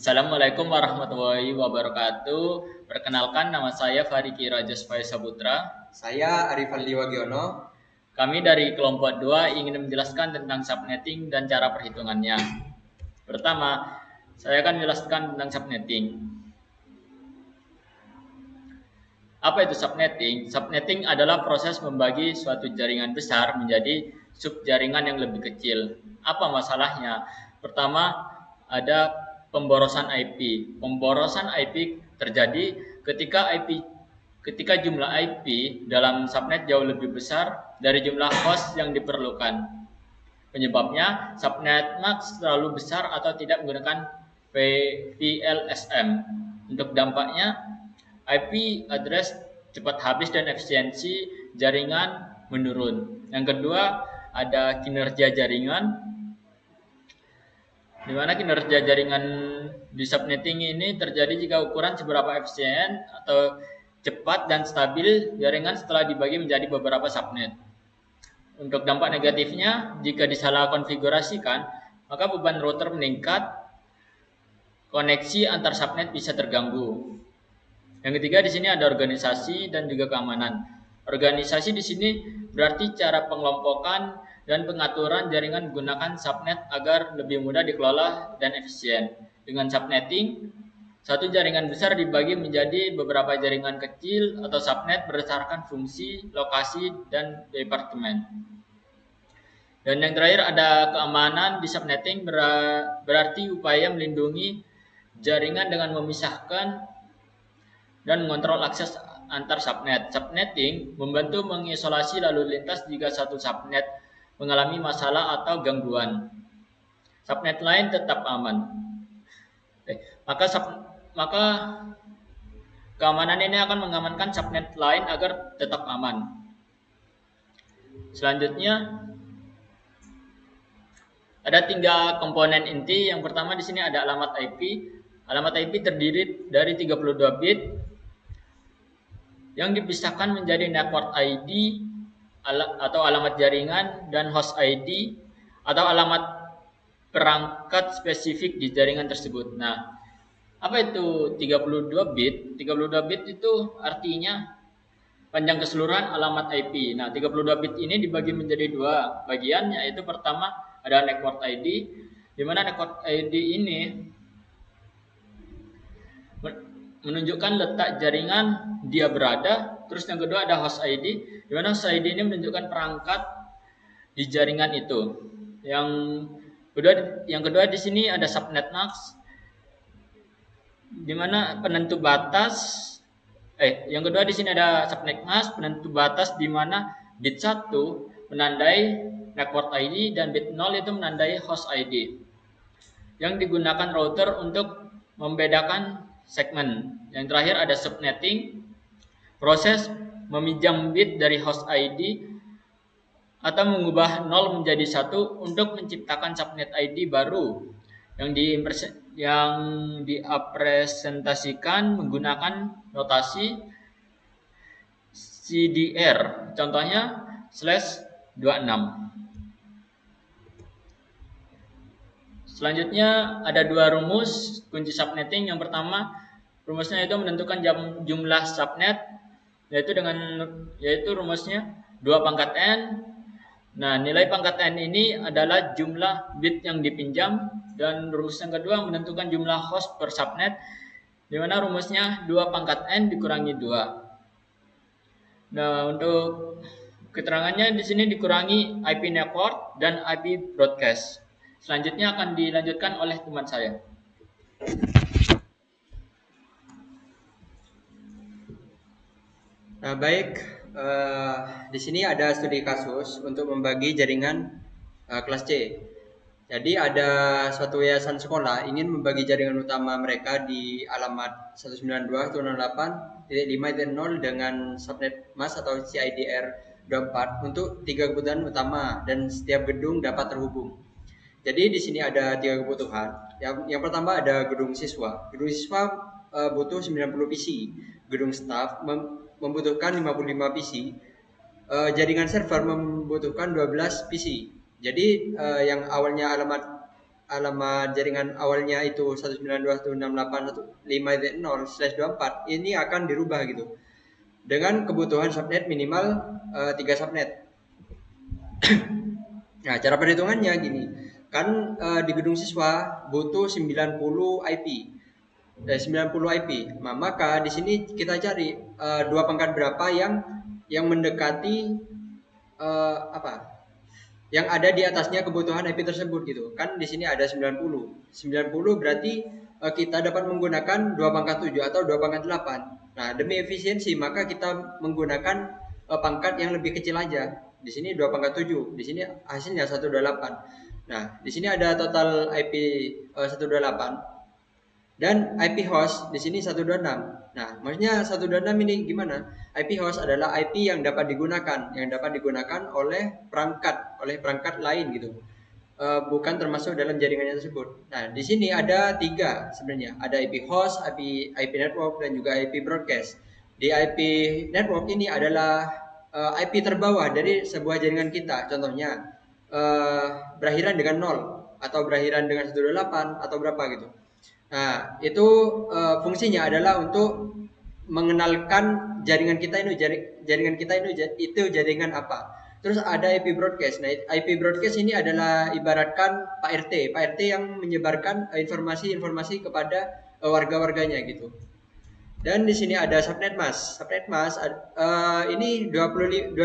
Assalamualaikum warahmatullahi wabarakatuh. Perkenalkan, nama saya Fariki Raja Saputra. Saya Arifan Liwagiono. Kami dari kelompok 2 ingin menjelaskan tentang subnetting dan cara perhitungannya. Pertama, saya akan menjelaskan tentang subnetting. Apa itu subnetting? Subnetting adalah proses membagi suatu jaringan besar menjadi subjaringan yang lebih kecil. Apa masalahnya? Pertama, ada pemborosan IP. Pemborosan IP terjadi ketika jumlah IP dalam subnet jauh lebih besar dari jumlah host yang diperlukan. Penyebabnya, subnet max terlalu besar atau tidak menggunakan VLSM. Untuk dampaknya, IP address cepat habis dan efisiensi jaringan menurun. Yang kedua, ada kinerja jaringan, di mana kinerja jaringan di subnetting ini terjadi jika ukuran seberapa efisien atau cepat dan stabil jaringan setelah dibagi menjadi beberapa subnet. Untuk dampak negatifnya, jika disalah konfigurasikan, maka beban router meningkat, koneksi antar subnet bisa terganggu. Yang ketiga di sini ada organisasi dan juga keamanan. Organisasi di sini berarti cara pengelompokan dan pengaturan jaringan menggunakan subnet agar lebih mudah dikelola dan efisien. Dengan subnetting, satu jaringan besar dibagi menjadi beberapa jaringan kecil atau subnet berdasarkan fungsi, lokasi, dan departemen. Dan yang terakhir ada keamanan di subnetting berarti upaya melindungi jaringan dengan memisahkan dan mengontrol akses antar subnet. Subnetting membantu mengisolasi lalu lintas jika satu subnet mengalami masalah atau gangguan. Subnet lain tetap aman. Maka keamanan ini akan mengamankan subnet lain agar tetap aman. Selanjutnya ada 3 komponen inti. Yang pertama di sini ada alamat IP. Alamat IP terdiri dari 32 bit yang dipisahkan menjadi network ID atau alamat jaringan dan host ID atau alamat perangkat spesifik di jaringan tersebut. Nah, apa itu 32 bit? 32 bit itu artinya panjang keseluruhan alamat IP. Nah, 32 bit ini dibagi menjadi 2 bagian, yaitu pertama ada network ID, di mana network ID ini menunjukkan letak jaringan dia berada. Terus yang kedua ada host ID, di mana host ID ini menunjukkan perangkat di jaringan itu. Yang kedua di sini ada subnet max, di mana penentu batas. Yang kedua di sini ada subnet max, penentu batas di mana bit 1 menandai network ID dan bit 0 itu menandai host ID. Yang digunakan router untuk membedakan segmen. Yang terakhir ada subnetting, proses meminjam bit dari host ID atau mengubah 0 menjadi 1 untuk menciptakan subnet ID baru yang dipresentasikan menggunakan notasi CDR. Contohnya /26. Selanjutnya ada 2 rumus kunci subnetting. Yang pertama, rumusnya itu menentukan jumlah subnet, yaitu rumusnya 2 pangkat n. Nah, nilai pangkat n ini adalah jumlah bit yang dipinjam, dan rumus yang kedua menentukan jumlah host per subnet, di mana rumusnya 2 pangkat n dikurangi 2. Nah, untuk keterangannya di sini dikurangi IP network dan IP broadcast. Selanjutnya akan dilanjutkan oleh teman saya. Nah, baik, di sini ada studi kasus untuk membagi jaringan kelas C. Jadi ada suatu yayasan sekolah ingin membagi jaringan utama mereka di alamat 192.168.5.0 dengan subnet mask atau CIDR 24 untuk 3 kebutuhan utama, dan setiap gedung dapat terhubung. Jadi di sini ada 3 kebutuhan. Yang pertama ada gedung siswa. Gedung siswa butuh 90 PC. Gedung staff membutuhkan 55 PC. Jaringan server membutuhkan 12 PC. Jadi yang awalnya alamat alamat jaringan awalnya itu 192.168.1.5.0/24 ini akan dirubah gitu dengan kebutuhan subnet minimal 3 subnet. Nah, cara perhitungannya gini. Kan di gedung siswa butuh 90 IP. 90 IP. Nah, maka di sini kita cari dua pangkat berapa yang mendekati apa? Yang ada di atasnya kebutuhan IP tersebut gitu. Kan di sini ada 90. 90 berarti kita dapat menggunakan 2 pangkat 7 atau 2 pangkat 8. Nah, demi efisiensi maka kita menggunakan pangkat yang lebih kecil aja. Di sini 2 pangkat 7, di sini hasilnya 128. Nah, di sini ada total IP 128 dan IP host di sini 126. Nah, maksudnya 126 ini gimana? IP host adalah IP yang dapat digunakan oleh perangkat lain gitu. Bukan termasuk dalam jaringannya tersebut. Nah, di sini ada 3 sebenarnya. Ada IP host, IP network dan juga IP broadcast. Di IP network ini adalah IP terbawah dari sebuah jaringan kita. Contohnya berakhiran dengan 0 atau berakhiran dengan 128 atau berapa gitu. Nah, itu fungsinya adalah untuk mengenalkan jaringan kita itu jaringan apa. Terus ada IP broadcast. Nah, IP broadcast ini adalah ibaratkan Pak RT yang menyebarkan informasi-informasi kepada warga-warganya gitu. Dan di sini ada subnet mask. Ini 256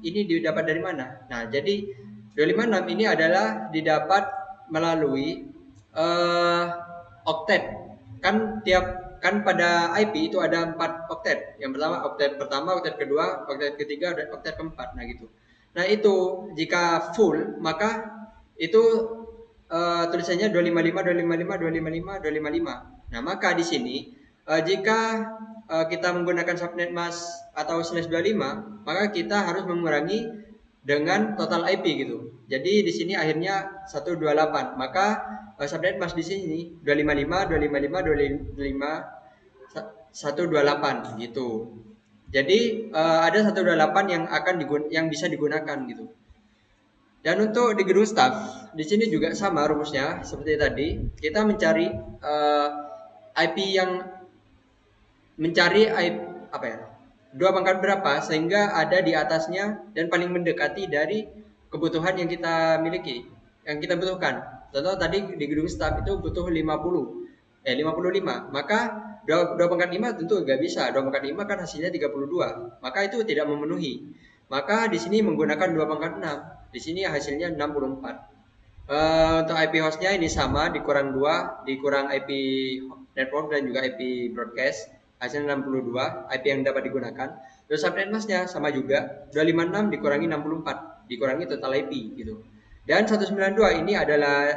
ini didapat dari mana? Nah, jadi 256 ini adalah didapat melalui oktet. Kan pada IP itu ada 4 oktet. Yang pertama, oktet kedua, oktet ketiga, dan oktet keempat. Nah gitu. Nah itu jika full maka itu tulisannya 255, 255, 255, 255. Nah maka di sini jika kita menggunakan subnet mask atau /25, maka kita harus mengurangi dengan total IP gitu. Jadi di sini akhirnya 128. Maka subnet mask di sini 255, 255, 255, 128 gitu. Jadi ada 128 yang bisa digunakan gitu. Dan untuk di gedung staff, di sini juga sama rumusnya seperti tadi. Kita mencari IP apa ya? 2 pangkat berapa sehingga ada di atasnya dan paling mendekati dari kebutuhan yang kita miliki, yang kita butuhkan. Contoh tadi di gedung staff itu butuh 55. Maka 2 pangkat 5 tentu nggak bisa. 2 pangkat 5 kan hasilnya 32. Maka itu tidak memenuhi. Maka di sini menggunakan 2 pangkat 6. Di sini hasilnya 64. Untuk IP hostnya ini sama, dikurang 2, dikurang IP network dan juga IP broadcast, hasilnya 62 IP yang dapat digunakan. Terus subnet masknya sama juga, 256 dikurangi 64, dikurangi total IP gitu. Dan 192 ini adalah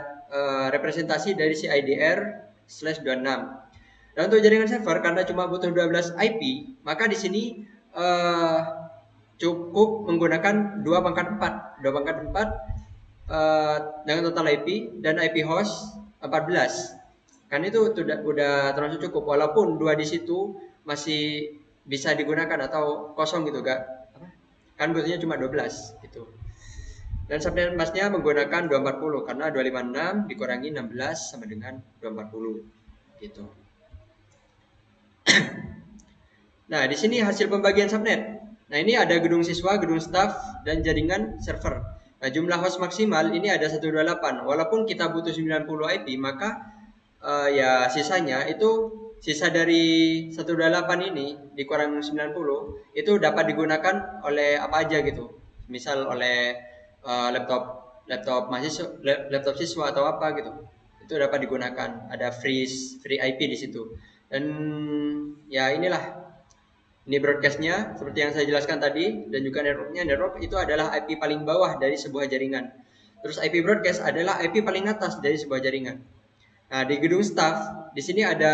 representasi dari si IDR/26. Dan untuk jaringan server karena cuma butuh 12 IP, maka di sini cukup menggunakan 2 pangkat 4. 2 pangkat 4 dengan total IP dan IP host 14. Kan itu udah termasuk cukup, walaupun 2 di situ masih bisa digunakan atau kosong gitu kan butuhnya cuma 12 gitu. Dan subnet masknya menggunakan 240 karena 256 dikurangi 16 sama dengan 240 gitu. Nah, di sini hasil pembagian subnet. Nah, ini ada gedung siswa, gedung staff dan jaringan server. Nah, jumlah host maksimal ini ada 128. Walaupun kita butuh 90 IP, maka ya sisanya itu sisa dari 128 ini dikurang 90 itu dapat digunakan oleh apa aja gitu. Misal oleh laptop mahasiswa, laptop siswa atau apa gitu. Itu dapat digunakan. Ada free IP di situ. Dan ya inilah. Ini broadcastnya seperti yang saya jelaskan tadi, dan juga network itu adalah IP paling bawah dari sebuah jaringan. Terus IP broadcast adalah IP paling atas dari sebuah jaringan. Nah, di gedung staff di sini ada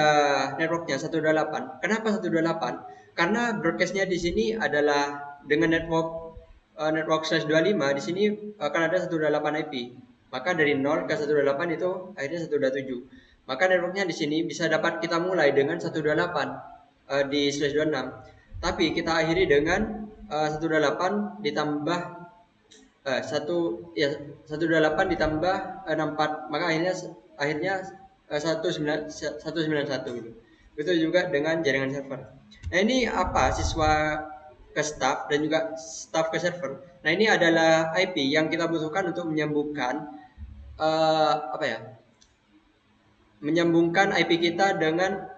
networknya 128. Kenapa 128? Karena broadcastnya di sini adalah dengan network /25 di sini akan ada 128 IP. Maka dari 0 ke 128 itu akhirnya 127. Maka networknya di sini bisa dapat kita mulai dengan 128 di /26. Tapi kita akhiri dengan 128 ditambah 128 ditambah 64, maka akhirnya 191 gitu. Itu juga dengan jaringan server. Nah, ini apa siswa ke staff dan juga staff ke server. Nah, ini adalah IP yang kita butuhkan untuk menyambungkan menyambungkan IP kita dengan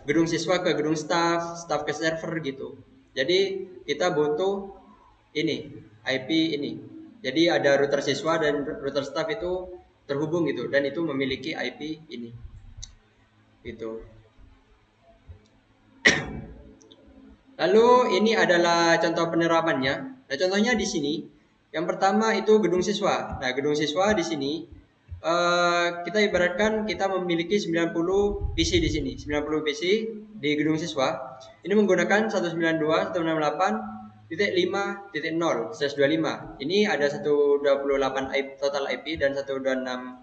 gedung siswa ke gedung staff, staff ke server gitu. Jadi kita butuh ini IP ini. Jadi ada router siswa dan router staff itu terhubung gitu, dan itu memiliki IP ini. Gitu. Lalu ini adalah contoh penerapannya. Nah, contohnya di sini. Yang pertama itu gedung siswa. Nah, gedung siswa di sini kita ibaratkan kita memiliki 90 PC di sini. 90 PC di gedung siswa. Ini menggunakan 192.168.5.0/25. Ini ada 128 IP, total IP dan 126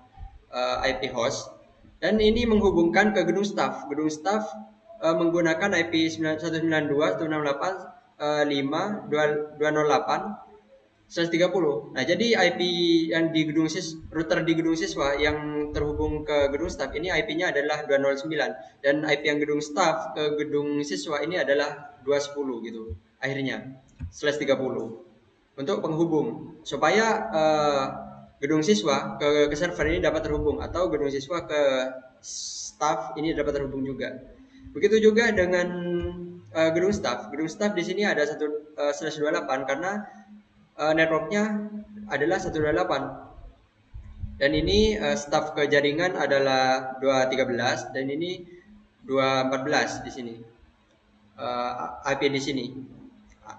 IP host. Dan ini menghubungkan ke gedung staff. Gedung staff menggunakan IP 192.168.5.208/130. Nah, jadi IP yang di router di gedung siswa yang terhubung ke gedung staff ini IP-nya adalah 209, dan IP yang gedung staff ke gedung siswa ini adalah 210 gitu. Akhirnya /30 untuk penghubung supaya gedung siswa ke server ini dapat terhubung, atau gedung siswa ke staff ini dapat terhubung juga. Begitu juga dengan gedung staff. Gedung staff di sini ada 1/28 karena networknya adalah 128. Dan ini staff ke jaringan adalah 213 dan ini 214 di sini. IP di sini.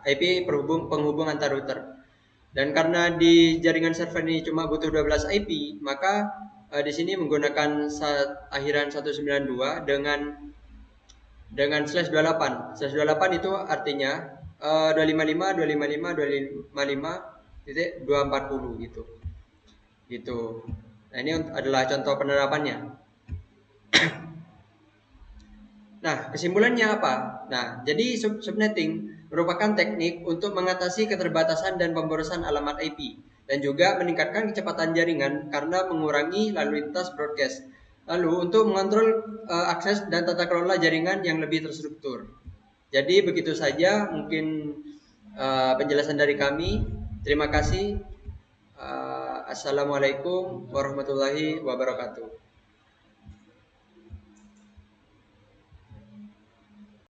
IP penghubung antar router. Dan karena di jaringan server ini cuma butuh 12 IP, maka di sini menggunakan akhiran 192 dengan /28. /28 itu artinya 255.255.240 gitu. Gitu. Nah, ini adalah contoh penerapannya. Nah, kesimpulannya apa? Nah, jadi subnetting merupakan teknik untuk mengatasi keterbatasan dan pemborosan alamat IP dan juga meningkatkan kecepatan jaringan karena mengurangi lalu lintas broadcast. Lalu untuk mengontrol akses dan tata kelola jaringan yang lebih terstruktur. Jadi begitu saja mungkin penjelasan dari kami. Terima kasih. Assalamualaikum warahmatullahi wabarakatuh.